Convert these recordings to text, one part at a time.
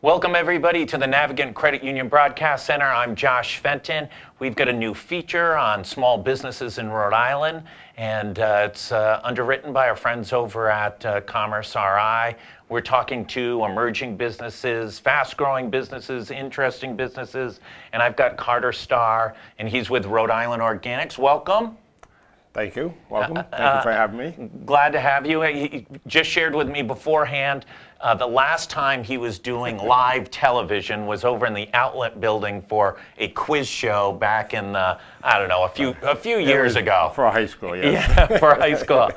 Welcome everybody to the Navigant Credit Union Broadcast Center. I'm Josh Fenton. We've got a new feature on small businesses in Rhode Island, and it's underwritten by our friends over at Commerce RI. We're talking to emerging businesses, fast-growing businesses, interesting businesses, and I've got Carter Starr, and he's with Rhode Island Organics. Welcome. Thank you. Welcome. Thank you for having me. Glad to have you. He just shared with me beforehand the last time he was doing live television was over in the Outlet building for a quiz show back in the, I don't know, a few years ago. For high school, yes. Yeah, for high school.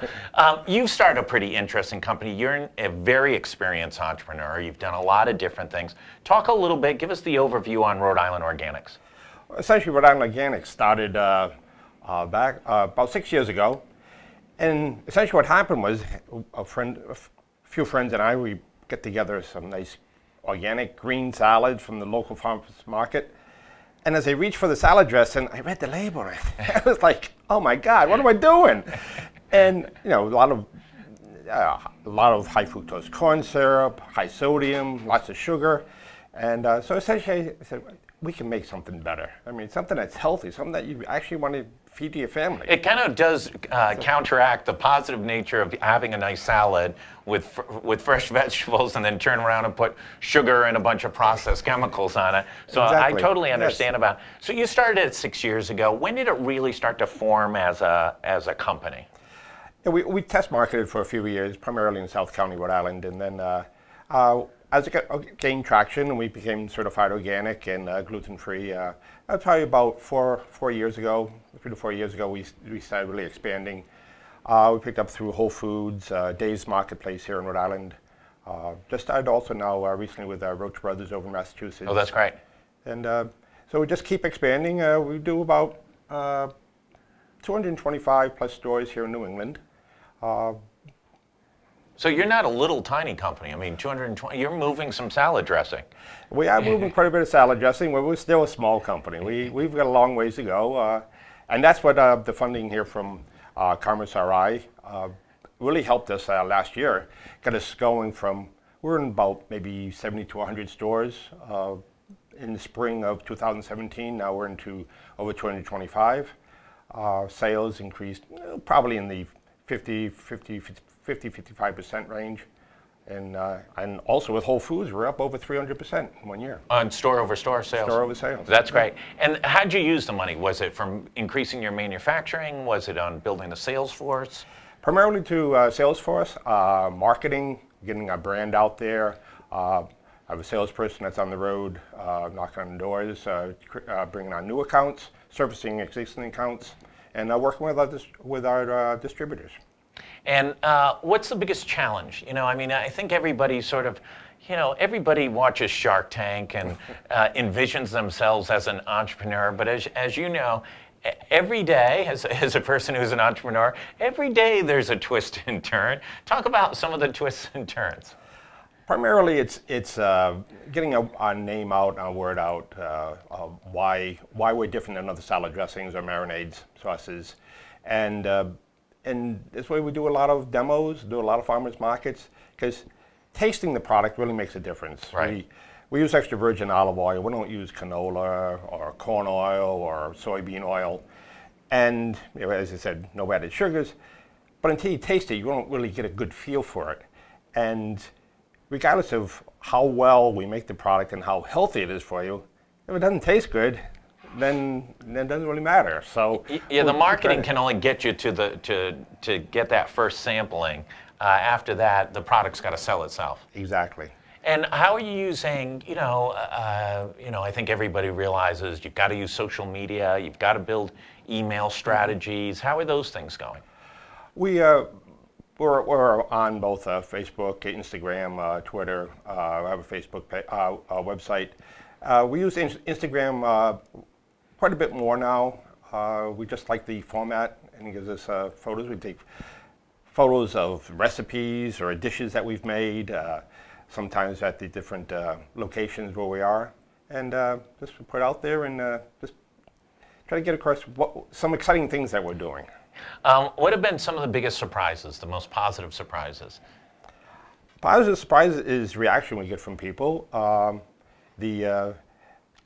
You've started a pretty interesting company. You're a very experienced entrepreneur. You've done a lot of different things. Talk a little bit, give us the overview on Rhode Island Organics. Essentially, Rhode Island Organics started back about 6 years ago, and essentially what happened was a few friends and I, we get together some nice organic green salads from the local farmers market, and as I reached for the salad dressing, I read the label and I was like, oh my God, what am I doing? And you know, a lot of high fructose corn syrup, high sodium, lots of sugar, and so essentially I said, we can make something better. I mean, something that's healthy, something that you actually want to feed to your family. It kind of does counteract the positive nature of having a nice salad with fresh vegetables and then turn around and put sugar and a bunch of processed chemicals on it. So exactly. I totally understand about it. So you started it 6 years ago. When did it really start to form as a company? Yeah, we test marketed for a few years, primarily in South County, Rhode Island, and then as it gained traction and we became certified organic and gluten-free, that's probably about 3 to 4 years ago, we started really expanding. We picked up through Whole Foods, Dave's Marketplace here in Rhode Island. Just started also now recently with Roach Brothers over in Massachusetts. Oh, that's great. And so we just keep expanding. We do about 225 plus stores here in New England. So you're not a little tiny company. I mean, 220, you're moving some salad dressing. We are moving quite a bit of salad dressing, but we're still a small company. We've got a long ways to go. And that's what the funding here from Commerce RI really helped us last year. Got us going from, we're in about maybe 70 to 100 stores in the spring of 2017. Now we're into over 225. Sales increased probably in the 50-55% range, and also with Whole Foods, we're up over 300% in 1 year. On store-over-store sales? Store-over-sales. That's great. And how'd you use the money? Was it from increasing your manufacturing? Was it on building the sales force? Primarily to sales force, marketing, getting our brand out there. I have a salesperson that's on the road, knocking on doors, bringing on new accounts, servicing existing accounts, and working with our distributors. And what's the biggest challenge? You know, I mean, I think everybody sort of, you know, everybody watches Shark Tank and envisions themselves as an entrepreneur. But as you know, every day, as a person who's an entrepreneur, every day there's a twist and turn. Talk about some of the twists and turns. Primarily, it's getting our name out, our word out, why we're different than other salad dressings or marinades, sauces, and this way we do a lot of demos, do a lot of farmers markets, because tasting the product really makes a difference. Right. We use extra virgin olive oil. We don't use canola or corn oil or soybean oil. And you know, as I said, no added sugars. But until you taste it, you don't really get a good feel for it. And regardless of how well we make the product and how healthy it is for you, if it doesn't taste good, then it doesn't really matter. So yeah, the marketing can only get you to get that first sampling. After that, the product's got to sell itself. Exactly. And how are you using? You know, I think everybody realizes you've got to use social media. You've got to build email strategies. How are those things going? We're on both Facebook, Instagram, Twitter. I have a Facebook website. We use Instagram quite a bit more now. We just like the format, and it gives us photos. We take photos of recipes or dishes that we've made, sometimes at the different locations where we are, and just put out there and just try to get across some exciting things that we're doing. What have been some of the biggest surprises, the most positive surprises? Positive surprise is reaction we get from people. The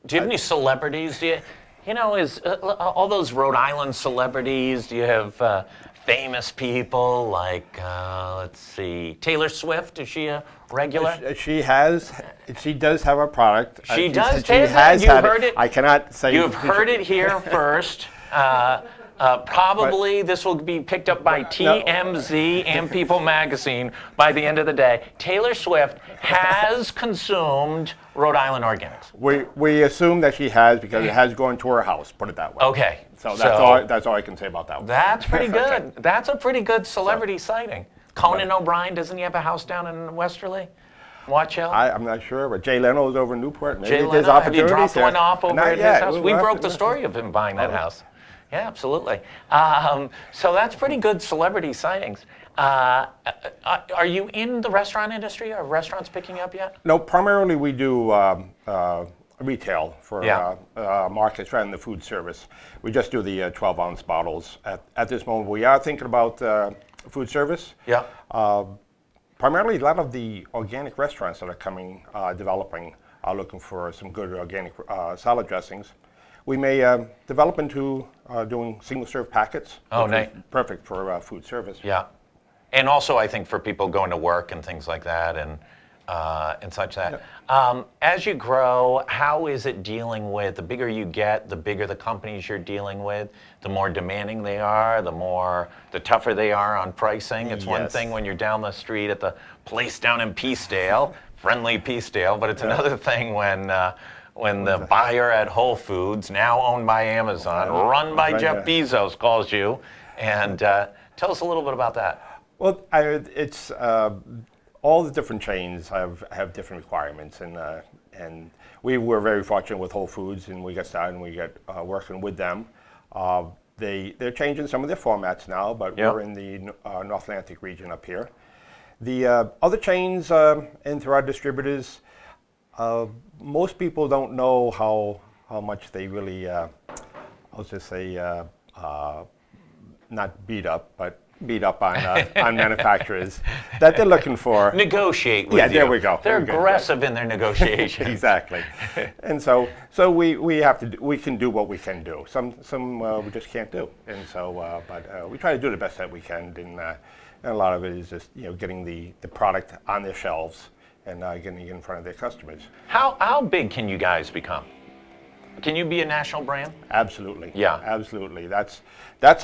Do you have any celebrities? You know, is all those Rhode Island celebrities? Do you have famous people like, let's see, Taylor Swift? Is she a regular? She does have a product. She does. She has You've had heard it. I cannot say. You've heard it here first. Probably this will be picked up by TMZ and People Magazine by the end of the day. Taylor Swift has consumed Rhode Island organics. We assume that she has because it has gone to her house. Put it that way. Okay. So that's all I can say about that one. That's pretty good. Okay. That's a pretty good celebrity sighting. Conan O'Brien, doesn't he have a house down in Westerly? Watch out. I'm not sure, but Jay Leno's over in Newport. Maybe Jay there's Leno, have you opportunities dropped one there. off over Not at yet. his house? We broke the story of him buying that house. Yeah, absolutely. So that's pretty good celebrity sightings. Are you in the restaurant industry? Are restaurants picking up yet? No, primarily we do retail for markets rather than the food service. We just do the 12-ounce bottles. At this moment, we are thinking about food service. Yeah. Primarily, a lot of the organic restaurants that are coming, developing, are looking for some good organic salad dressings. We may develop into doing single-serve packets. Oh, which nice. is perfect for food service. Yeah. And also, I think for people going to work and things like that and such that. Yeah. As you grow, how is it dealing with, the bigger you get, the bigger the companies you're dealing with, the more demanding they are, the tougher they are on pricing? It's one Yes. thing when you're down the street at the place down in Peacedale, friendly Peacedale, but it's another thing when the buyer at Whole Foods, now owned by Amazon, run by Jeff Bezos, calls you. And tell us a little bit about that. Well, it's all the different chains have different requirements, and we were very fortunate with Whole Foods, and we got started and we got working with them. They're changing some of their formats now, but we're in the North Atlantic region up here. The other chains and through our distributors, most people don't know how much they really, I'll just say, not beat up, but beat up on manufacturers that they're looking for. Negotiate with you. Yeah, there we go. They're Very good. aggressive in their negotiations. Exactly. And so we have to we can do what we can do. Some we just can't do. And so but we try to do the best that we can. And a lot of it is just getting the product on their shelves and getting it in front of their customers. How big can you guys become? Can you be a national brand? Absolutely. Yeah. Absolutely. That's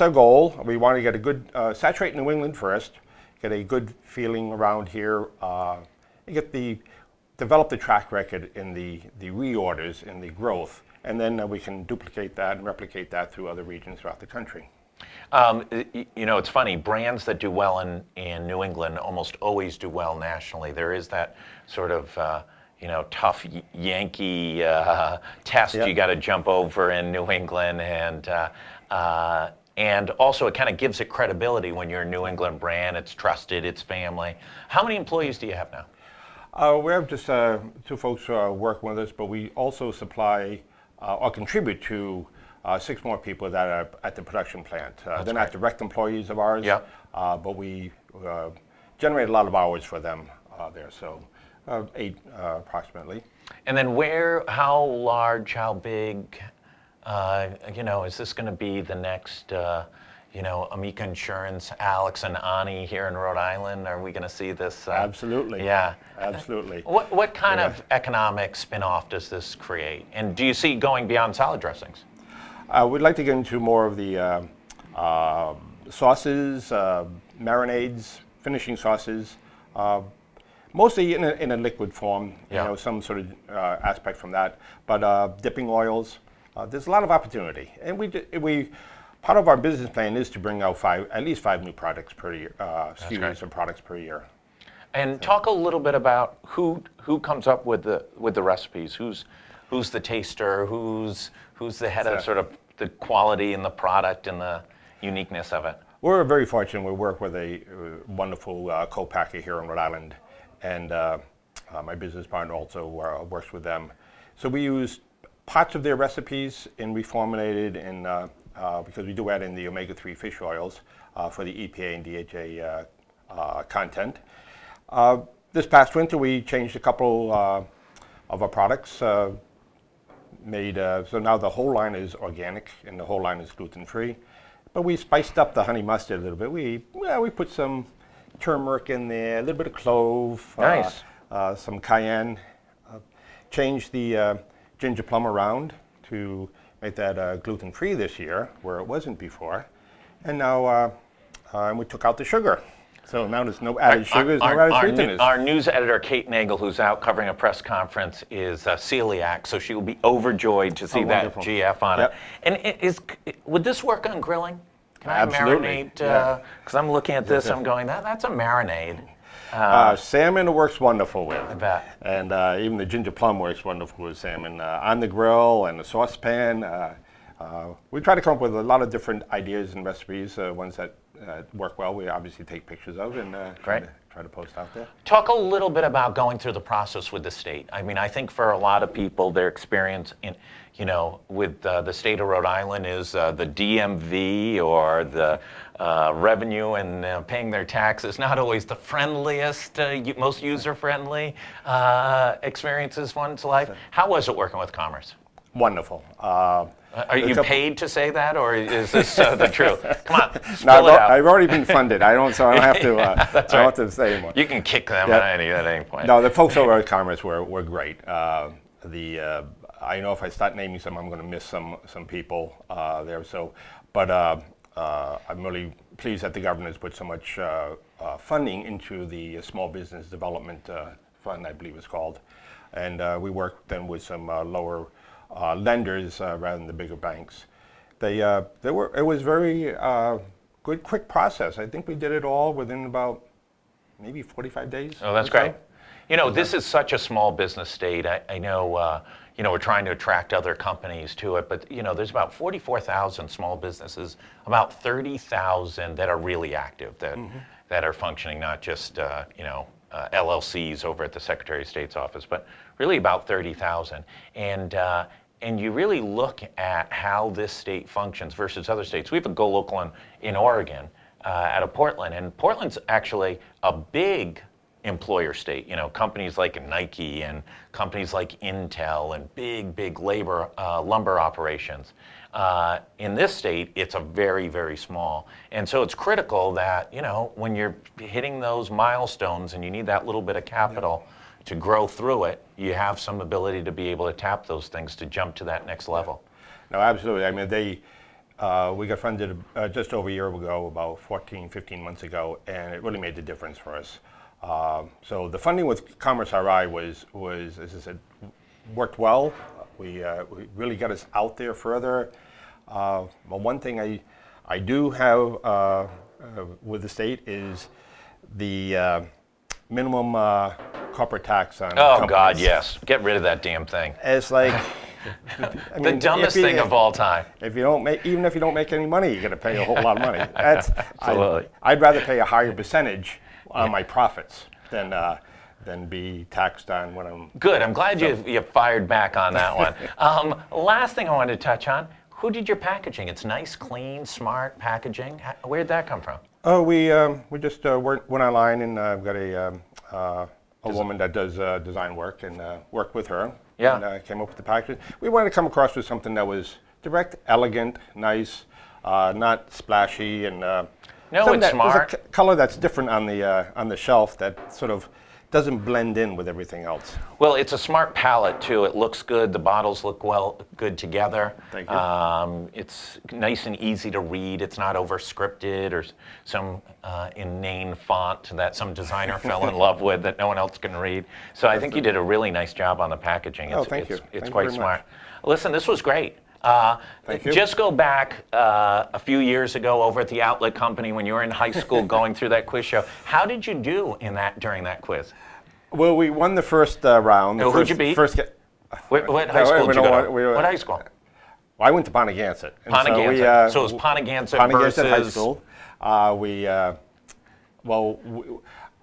our goal. We want to get a good, saturate New England first, get a good feeling around here, and develop the track record in the reorders and the growth, and then we can duplicate that and replicate that through other regions throughout the country. It's funny, brands that do well in New England almost always do well nationally. There is that sort of tough Yankee test you got to jump over in New England, and also it kind of gives it credibility when you're a New England brand. It's trusted, it's family. How many employees do you have now? We have just 2 folks working with us, but we also supply or contribute to 6 more people that are at the production plant. They're not direct employees of ours, but we generate a lot of hours for them there. So 8 approximately. And then how large, how big, is this going to be the next, Amica Insurance, Alex and Ani here in Rhode Island? Are we going to see this? Absolutely. Yeah. Absolutely. What kind of economic spin-off does this create? And do you see going beyond salad dressings? We'd like to get into more of the sauces, marinades, finishing sauces, mostly in a liquid form, some sort of aspect from that. But dipping oils, there's a lot of opportunity. And part of our business plan is to bring out at least 5 new products per year, SKUs and products per year. And talk a little bit about who comes up with the recipes. Who's the taster? Who's the head of sort of the quality and the product and the uniqueness of it? We're very fortunate. We work with a wonderful co-packer here in Rhode Island, and my business partner also works with them. So we use parts of their recipes and reformulated, and because we do add in the omega-3 fish oils for the EPA and DHA content. this past winter, we changed a couple of our products. So now the whole line is organic and the whole line is gluten-free. But we spiced up the honey mustard a little bit. We put some turmeric in there, a little bit of clove, nice. Some cayenne. Changed the ginger plum around to make that gluten-free this year, where it wasn't before. And now we took out the sugar. So now there's no added sugars, no added sweeteners. Our news editor, Kate Nagel, who's out covering a press conference, is celiac, so she will be overjoyed to see that GF on it. And would this work on grilling? Can I marinate? Because I'm looking at this, I'm going, that's a marinade. Salmon works wonderful with. I bet. And even the ginger plum works wonderful with salmon. On the grill and the saucepan. We try to come up with a lot of different ideas and recipes, ones that work well. We obviously take pictures of and try to post out there. Talk a little bit about going through the process with the state. I mean, I think for a lot of people, their experience in, with the state of Rhode Island is the DMV or the revenue and paying their taxes, not always the friendliest, most user-friendly experiences one's life. How was it working with Commerce? Wonderful. Are you paid to say that, or is this the truth? Come on, spill no, it out. I've already been funded. I don't have to. I don't have to say anymore. You can kick them at any point. No, the folks over at Commerce were great. I know if I start naming some, I'm going to miss some people there. So, but I'm really pleased that the governor has put so much funding into the Small Business Development Fund, I believe it's called, and we worked then with some lower lenders rather than the bigger banks. It was very good, quick process. I think we did it all within about maybe 45 days. Oh, that's great. This is such a small business state. I know, we're trying to attract other companies to it, but there's about 44,000 small businesses, about 30,000 that are really active, that are functioning, not just LLCs over at the Secretary of State's office, but really about 30,000. And you really look at how this state functions versus other states. We have a GoLocal in Oregon out of Portland, and Portland's actually a big employer state. Companies like Nike and companies like Intel and big lumber operations. In this state, it's a very, very small. And so it's critical that, when you're hitting those milestones and you need that little bit of capital to grow through it, you have some ability to be able to tap those things to jump to that next level. No, absolutely. I mean, we got funded just over a year ago, about 15 months ago, and it really made the difference for us. So the funding with Commerce RI was, as I said, worked well. We really got us out there further. Well, one thing I do have with the state is the minimum corporate tax on companies. God, yes. Get rid of that damn thing. It's like the dumbest thing of all time. If you don't make, even if you don't make any money, you're going to pay a whole lot of money. Absolutely. I'd rather pay a higher percentage on my profits than be taxed on when I'm... Good. I'm glad you fired back on that one. Last thing I wanted to touch on, who did your packaging? It's nice, clean, smart packaging. Where did that come from? Oh, we just went online and I've got a woman that does design work and worked with her. Yeah. And came up with the package. We wanted to come across with something that was direct, elegant, nice, not splashy, and no, it's smart. There's a color that's different on the shelf that sort of doesn't blend in with everything else. Well, it's a smart palette too. It looks good. The bottles look good together. Thank you. It's nice and easy to read. It's not over scripted or some inane font that some designer fell in love with that no one else can read. So I think you did a really nice job on the packaging. Thank you. It's quite smart. Listen, this was great. Thank you. Just go back a few years ago over at the Outlet Company when you were in high school going through that quiz show. How did you do during that quiz? Well, we won the first round. Who'd you beat? What high school did you go to? What high school? Well, I went to Pontigansett. Pontigansett. So it was Pontigansett versus... High School.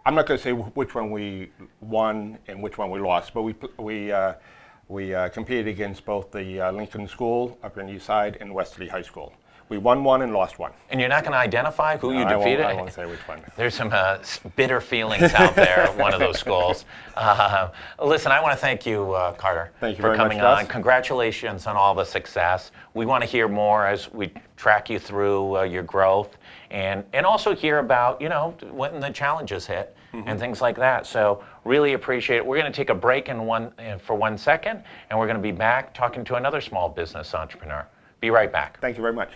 I'm not going to say which one we won and which one we lost, but we competed against both the Lincoln School up in the East Side and Westerly High School. We won one and lost one. And you're not going to identify who you No, defeated? I won't say which one. There's some bitter feelings out there at one of those schools. Listen, I want to thank you, Carter, Thank you for very coming much, on. Gus. Congratulations on all the success. We want to hear more as we track you through your growth, and also hear about, you know, when the challenges hit and things like that. So really appreciate it. We're going to take a break for 1 second, and we're going to be back talking to another small business entrepreneur. Be right back. Thank you very much.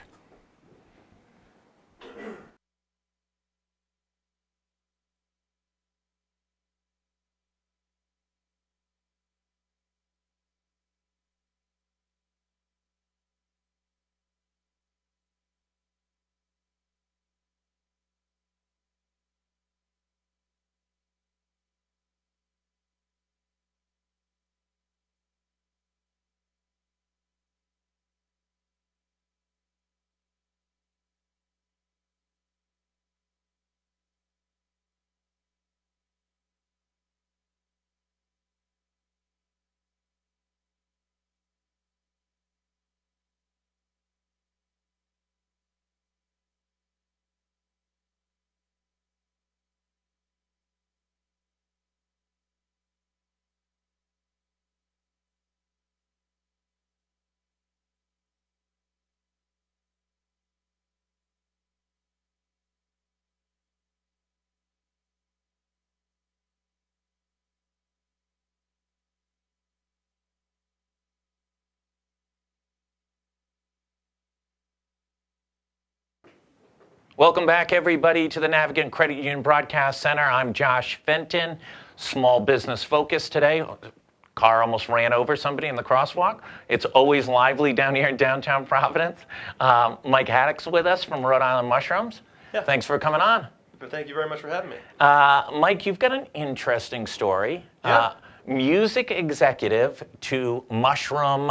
Welcome back, everybody, to the Navigant Credit Union Broadcast Center. I'm Josh Fenton, small business focus today. Car almost ran over somebody in the crosswalk. It's always lively down here in downtown Providence. Mike Haddock's with us from Rhode Island Mushrooms. Yeah. Thanks for coming on. But thank you very much for having me. Mike, you've got an interesting story. Yeah. Music executive to mushroom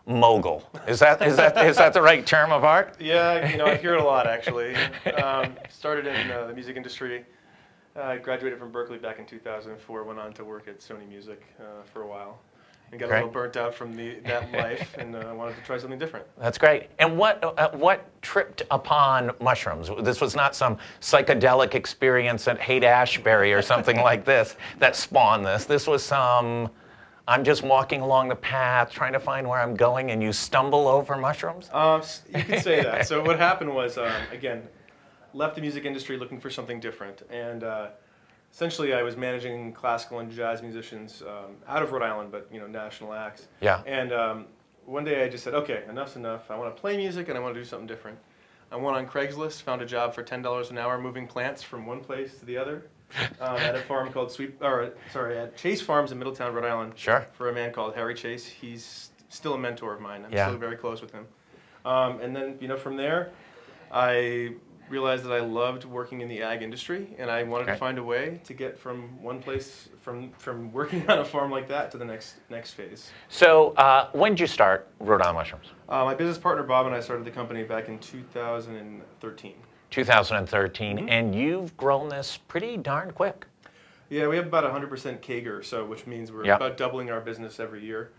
mogul. Is that the right term of art? Yeah, you know, I hear it a lot, actually. Started in the music industry. I graduated from Berkeley back in 2004, went on to work at Sony Music for a while, and got a little burnt out from that life, and wanted to try something different. That's great. And what tripped upon mushrooms? This was not some psychedelic experience at Haight-Ashbury or something like this that spawned this. This was some, I'm just walking along the path trying to find where I'm going, and you stumble over mushrooms? You could say that. So what happened was, again, left the music industry looking for something different, and essentially I was managing classical and jazz musicians out of Rhode Island, but you know, national acts. Yeah. And one day I just said, okay, enough's enough. I want to play music and I want to do something different. I went on Craigslist, found a job for $10 an hour moving plants from one place to the other at a farm called at Chase Farms in Middletown, Rhode Island. Sure. For a man called Harry Chase. He's still a mentor of mine. I'm Yeah. still very close with him. And then, you know, from there, I realized that I loved working in the ag industry, and I wanted to find a way to get from one place, from working on a farm like that to the next phase. So when did you start Rhode Island Mushrooms? My business partner Bob and I started the company back in 2013. 2013, and you've grown this pretty darn quick. Yeah, we have about 100% CAGR, so which means we're about doubling our business every year.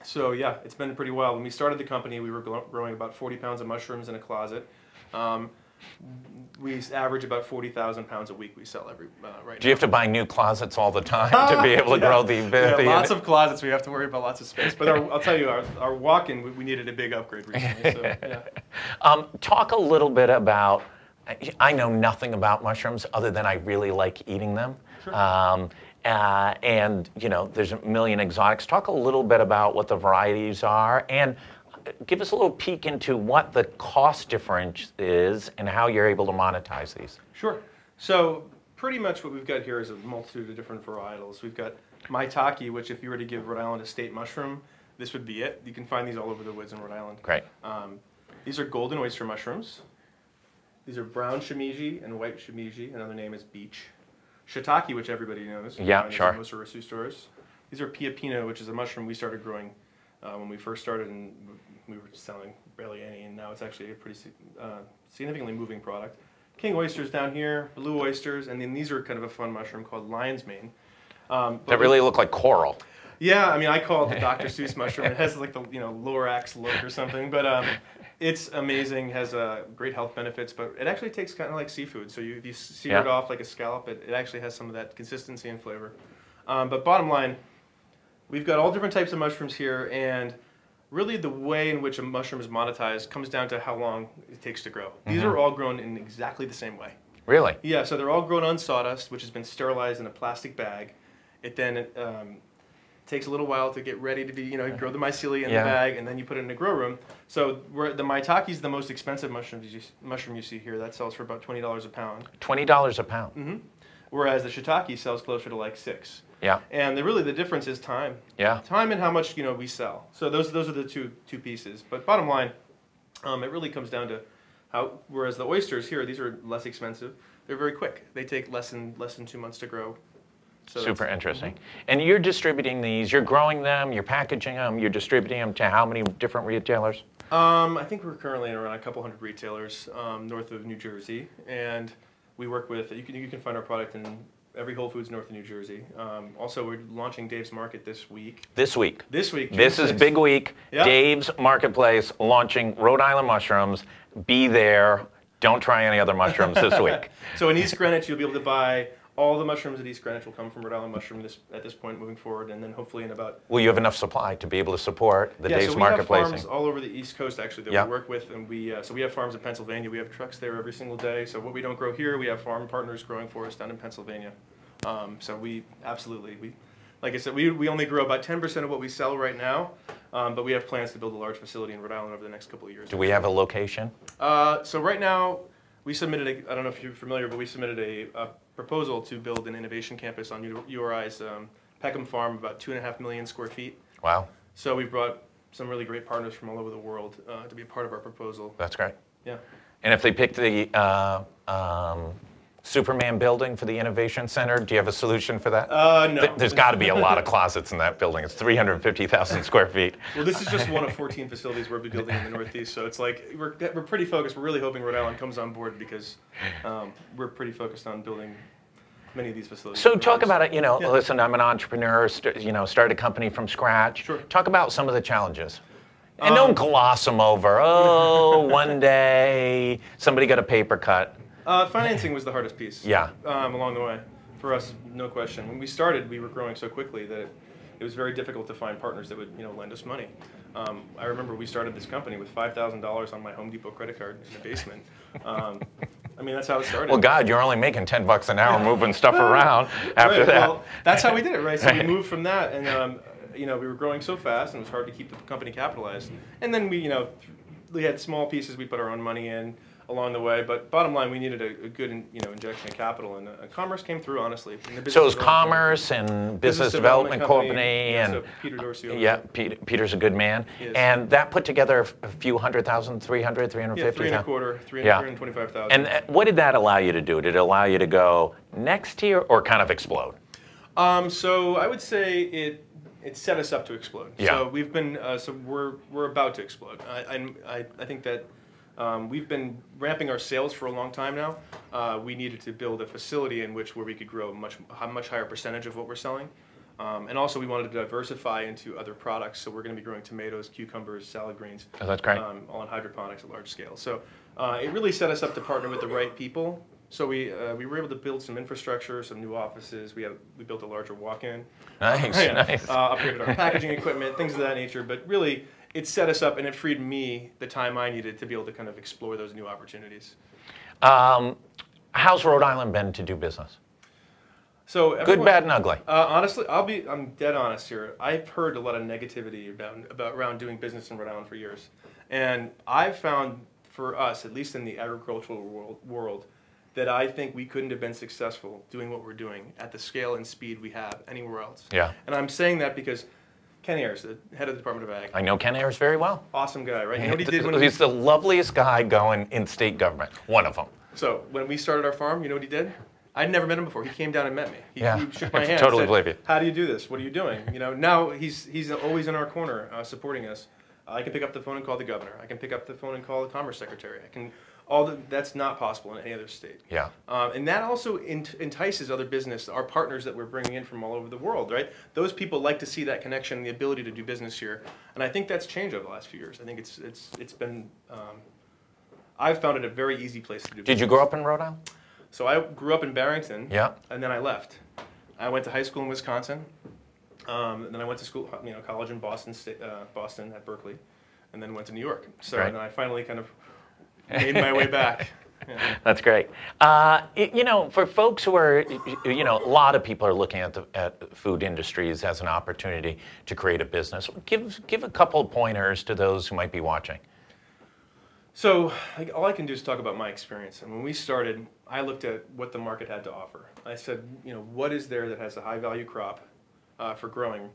So yeah, it's been pretty wild. When we started the company, we were growing about 40 pounds of mushrooms in a closet. We average about 40,000 pounds a week we sell right now. Do you have to buy new closets all the time to be able to grow the... lots of closets. We have to worry about lots of space. But I'll tell you, our walk-in, we needed a big upgrade recently. So, yeah. Talk a little bit about... I know nothing about mushrooms other than I really like eating them. Sure. And, you know, there's a million exotics. Talk a little bit about what the varieties are, and give us a little peek into what the cost difference is and how you're able to monetize these. Sure. So pretty much what we've got here is a multitude of different varietals. We've got maitake, which if you were to give Rhode Island a state mushroom, this would be it. You can find these all over the woods in Rhode Island. Great. These are golden oyster mushrooms. These are brown shimiji and white shimiji. Another name is beach. Shiitake, which everybody knows. Yeah, sure. In most grocery stores. These are piapino, which is a mushroom we started growing when we first started, and we were selling barely any, and now it's actually a pretty significantly moving product. King oysters down here, blue oysters, and then these are kind of a fun mushroom called lion's mane. That really look like coral. Yeah, I mean, I call it the Dr. Seuss mushroom. It has like the Lorax look or something, but It's amazing, has great health benefits, but it actually tastes kind of like seafood. So if you sear Yeah. it off like a scallop, it actually has some of that consistency and flavor. But bottom line, we've got all different types of mushrooms here, and really the way in which a mushroom is monetized comes down to how long it takes to grow. These are all grown in exactly the same way. Really? Yeah, so they're all grown on sawdust, which has been sterilized in a plastic bag. It then takes a little while to get ready to be, you grow the mycelia in the bag, and then you put it in a grow room. So the maitake is the most expensive mushroom you see here. That sells for about $20 a pound. $20 a pound. Mm-hmm. Whereas the shiitake sells closer to like $6. Yeah. And really the difference is time. Yeah. Time and how much we sell. So those are the two pieces. But bottom line, it really comes down to how. Whereas the oysters here, these are less expensive. They're very quick. They take less than 2 months to grow. So Super interesting. And you're distributing these, you're growing them, you're packaging them, you're distributing them to how many different retailers? I think we're currently around a couple hundred retailers north of New Jersey, and we work with. You can find our product in every Whole Foods north of New Jersey. Also, we're launching Dave's Market this week. This week. This week. This is big week. Yep. Dave's Marketplace launching Rhode Island mushrooms. Be there. Don't try any other mushrooms this week. So in East Greenwich, you'll be able to buy all the mushrooms at East Greenwich will come from Rhode Island Mushroom at this point moving forward, and then hopefully in about... Will you have enough supply to be able to support the Dave's Marketplace? Yeah, so we have farms all over the East Coast actually that we work with, and we have farms in Pennsylvania. We have trucks there every single day. So what we don't grow here, we have farm partners growing for us down in Pennsylvania. So we absolutely, like I said, we only grow about 10% of what we sell right now, but we have plans to build a large facility in Rhode Island over the next couple of years. Do we have a location? So right now, we submitted I don't know if you're familiar, but we submitted a proposal to build an innovation campus on URI's Peckham Farm, about 2.5 million square feet. Wow. So we brought some really great partners from all over the world to be a part of our proposal. That's great. Yeah. And if they pick the Superman building for the Innovation Center, do you have a solution for that? No. There's got to be a lot of closets in that building. It's 350,000 square feet. Well, this is just one of 14 facilities we're building in the Northeast, so it's like we're pretty focused. We're really hoping Rhode Island comes on board because we're pretty focused on building many of these facilities. So talk about it, listen, I'm an entrepreneur, started a company from scratch. Sure. Talk about some of the challenges. And don't gloss them over. Oh, one day somebody got a paper cut. Financing was the hardest piece. Yeah. Along the way, for us, no question. When we started, we were growing so quickly that it was very difficult to find partners that would, lend us money. I remember we started this company with $5,000 on my Home Depot credit card in the basement. I mean, that's how it started. Well, God, you're only making $10 an hour moving stuff around after that. Well, that's how we did it, right? So we moved from that, and we were growing so fast, and it was hard to keep the company capitalized. And then we had small pieces we put our own money in along the way, but bottom line, we needed a good injection of capital, and Commerce came through, honestly. So it was Commerce and Business Development Company, and so Peter Dorsey. Yeah, Peter's a good man, and that put together a few 100,000, 300, 350. Yeah, 325,000. And what did that allow you to do? Did it allow you to go next tier or kind of explode? So I would say it set us up to explode. Yeah. So we've been we're about to explode. I think that. We've been ramping our sales for a long time now. We needed to build a facility where we could grow a much higher percentage of what we're selling. And also we wanted to diversify into other products. So we're going to be growing tomatoes, cucumbers, salad greens. Oh, that's great. All in hydroponics at large scale. So it really set us up to partner with the right people. So we were able to build some infrastructure, some new offices. We built a larger walk-in. Nice, nice. Upgraded our packaging equipment, things of that nature. But really, it set us up and it freed me the time I needed to be able to kind of explore those new opportunities. How's Rhode Island been to do business? So good, bad, and ugly. Honestly, I'm dead honest here. I've heard a lot of negativity around doing business in Rhode Island for years, and I've found for us, at least in the agricultural world, that I think we couldn't have been successful doing what we're doing at the scale and speed we have anywhere else. Yeah. And I'm saying that because Ken Ayers, the head of the Department of Ag. I know Ken Ayers very well. Awesome guy, right? You know what he did when he's the loveliest guy going in state government. One of them. So when we started our farm, you know what he did? I'd never met him before. He came down and met me. He shook my hand. Totally said, believe you. How do you do this? What are you doing? Now he's always in our corner supporting us. I can pick up the phone and call the governor. I can pick up the phone and call the Commerce Secretary. I can That's not possible in any other state. Yeah. And that also entices other business, our partners that we're bringing in from all over the world, right? Those people like to see that connection and the ability to do business here. And I think that's changed over the last few years. I think it's been, I've found it a very easy place to do business. Did you grow up in Rhode Island? So I grew up in Barrington, Yeah. and then I left. I went to high school in Wisconsin, and then I went to school, college in Boston at Berkeley, and then went to New York. So Great. and then I finally kind of made my way back. Yeah. That's great. For folks who are, a lot of people are looking at food industries as an opportunity to create a business. Give a couple of pointers to those who might be watching. So all I can do is talk about my experience. And when we started, I looked at what the market had to offer. I said, what is there that has a high value crop for growing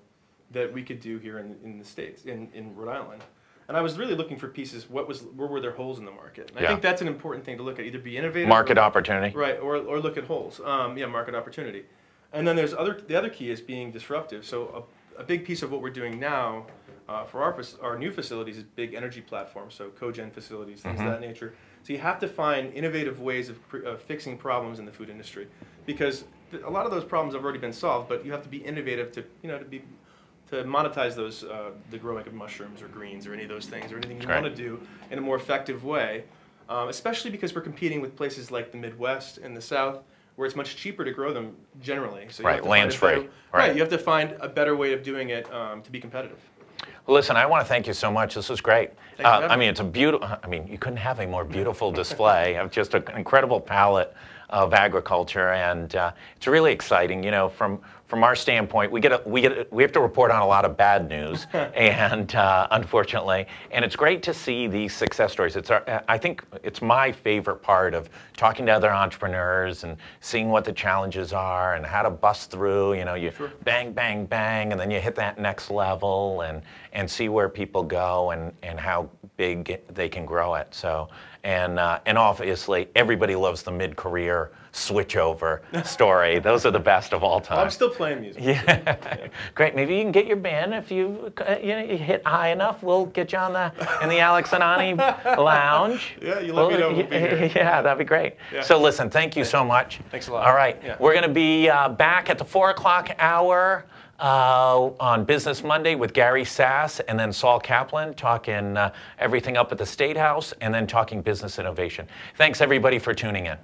that we could do here in the States, in Rhode Island? And I was really looking for pieces. Where were there holes in the market? And I think that's an important thing to look at. Either be innovative, market opportunity, right, or look at holes. Market opportunity. And then the other key is being disruptive. So a big piece of what we're doing now for our new facilities is big energy platforms. So cogen facilities, things of that nature. So you have to find innovative ways of fixing problems in the food industry, because a lot of those problems have already been solved. But you have to be innovative to monetize those, the growing of mushrooms or greens or any of those things, or anything you want to do in a more effective way, especially because we're competing with places like the Midwest and the South, where it's much cheaper to grow them generally. So land's free. Right, you have to find a better way of doing it to be competitive. Well, listen, I want to thank you so much. This was great. Thanks it's a beautiful, you couldn't have a more beautiful display of just an incredible palette of agriculture, and it's really exciting. From our standpoint, we have to report on a lot of bad news, and unfortunately, and it's great to see these success stories. I think it's my favorite part of talking to other entrepreneurs and seeing what the challenges are and how to bust through. You bang, bang, bang, and then you hit that next level and see where people go and how big they can grow it. So. And obviously, everybody loves the mid-career switchover story. Those are the best of all time. I'm still playing music. Yeah. Great. Maybe you can get your band if you hit high enough. We'll get you in the Alex and Ani Lounge. Yeah, you let me know. We'll be here. Yeah, that'd be great. Yeah. So listen, thank you so much. Thanks a lot. All right, yeah. We're going to be back at the 4 o'clock hour. On Business Monday with Gary Sass and then Saul Kaplan talking everything up at the State House and then talking business innovation. Thanks everybody for tuning in.